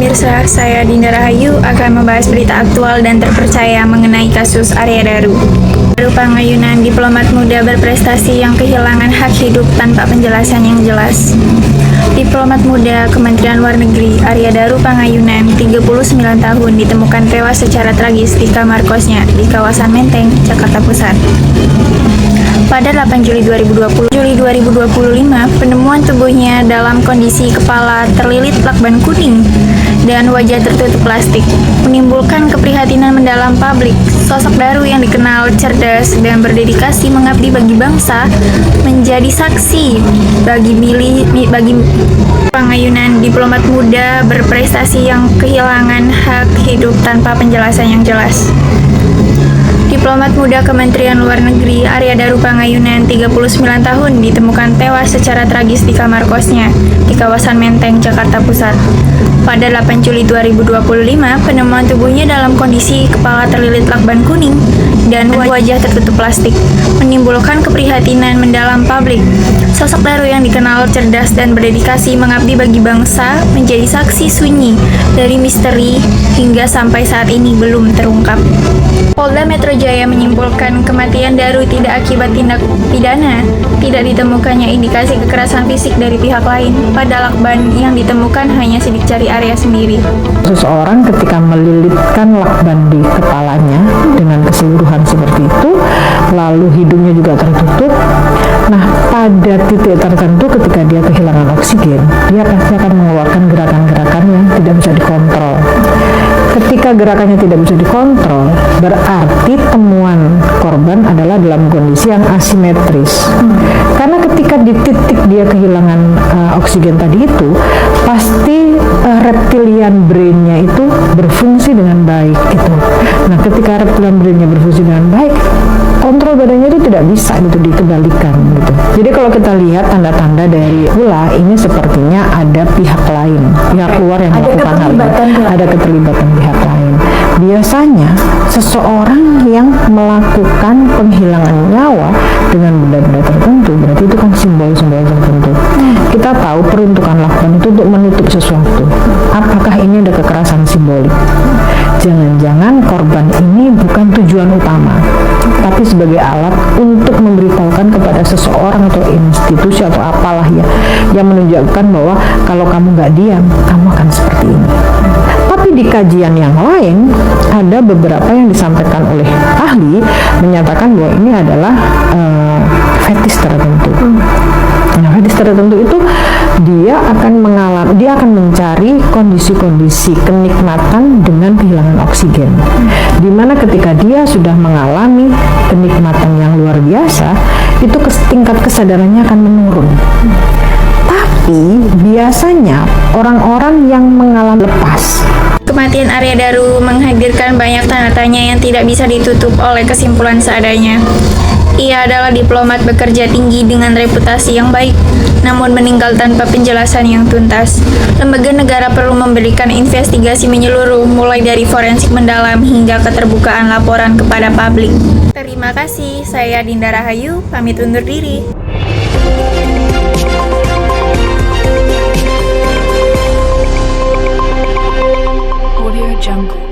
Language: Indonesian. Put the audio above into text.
pemirsa, saya Dinda Rahayu akan membahas berita aktual dan terpercaya mengenai kasus Arya Daru. Daru Pangayunan, diplomat muda berprestasi yang kehilangan hak hidup tanpa penjelasan yang jelas. Diplomat muda Kementerian Luar Negeri Arya Daru Pangayunan, 39 tahun, ditemukan tewas secara tragis di kamar kosnya di kawasan Menteng, Jakarta Pusat. Pada 8 Juli 2025, penemuan tubuhnya dalam kondisi kepala terlilit lakban kuning dan wajah tertutup plastik menimbulkan keprihatinan mendalam publik. Sosok Daru yang dikenal cerdas dan berdedikasi mengabdi bagi bangsa menjadi saksi bagi Pangayunan, diplomat muda berprestasi yang kehilangan hak hidup tanpa penjelasan yang jelas. Diplomat muda Kementerian Luar Negeri Arya Daru Pangayunan, 39 tahun, ditemukan tewas secara tragis di kamar kosnya di kawasan Menteng, Jakarta Pusat. Pada 8 Juli 2025, penemuan tubuhnya dalam kondisi kepala terlilit lakban kuning dan wajah tertutup plastik menimbulkan keprihatinan mendalam publik. Sosok Daru yang dikenal cerdas dan berdedikasi mengabdi bagi bangsa menjadi saksi sunyi dari misteri hingga sampai saat ini belum terungkap. Polda Metro Jaya menyimpulkan kematian Daru tidak akibat tindak pidana. Tidak ditemukannya indikasi kekerasan fisik dari pihak lain. Pada lakban yang ditemukan hanya sidik jari Arya sendiri. Seseorang ketika melilitkan lakban di kepalanya dengan keseluruhan seperti itu, lalu hidungnya juga tertutup. Nah, pada titik tertentu ketika dia kehilangan oksigen, dia pasti akan mengeluarkan gerakan-gerakan yang tidak bisa dikontrol. Ketika gerakannya tidak bisa dikontrol, berarti temuan korban adalah dalam kondisi yang asimetris. Karena ketika di titik dia kehilangan oksigen tadi itu, pasti reptilian brain-nya itu berfungsi dengan baik gitu. Nah, ketika reptilian brain-nya berfungsi dengan baik, kontrol badannya itu tidak bisa gitu dikendalikan gitu. Jadi kalau kita lihat tanda-tanda dari pula ini sepertinya ada pihak lain, pihak luar yang melakukan hal ini. Ada keterlibatan pihak lain. Biasanya seseorang yang melakukan penghilangan nyawa dengan benda-benda tertentu, berarti itu kan simbol-simbol tertentu. Kita tahu peruntukan lakban itu untuk menutup sesuatu. Apakah ini ada kekerasan simbolik? Jangan-jangan korban ini bukan tujuan utama, tapi sebagai alat untuk memberitahukan kepada seseorang atau institusi atau apalah ya, yang menunjukkan bahwa kalau kamu nggak diam, kamu akan seperti ini. Tapi di kajian yang lain, ada beberapa yang disampaikan oleh ahli menyatakan bahwa ini adalah fetis tertentu. Nah, fetis tertentu itu dia akan mencari kondisi-kondisi kenikmatan dengan kehilangan oksigen. Dimana ketika dia sudah mengalami kenikmatan yang luar biasa, itu tingkat kesadarannya akan menurun. Tapi biasanya orang-orang yang mengalami lepas. Kematian Arya Daru menghadirkan banyak tanda tanya yang tidak bisa ditutup oleh kesimpulan seadanya. Ia adalah diplomat bekerja tinggi dengan reputasi yang baik, namun meninggal tanpa penjelasan yang tuntas. Lembaga negara perlu memberikan investigasi menyeluruh, mulai dari forensik mendalam hingga keterbukaan laporan kepada publik. Terima kasih, saya Dinda Rahayu, pamit undur diri. Audio Jungle.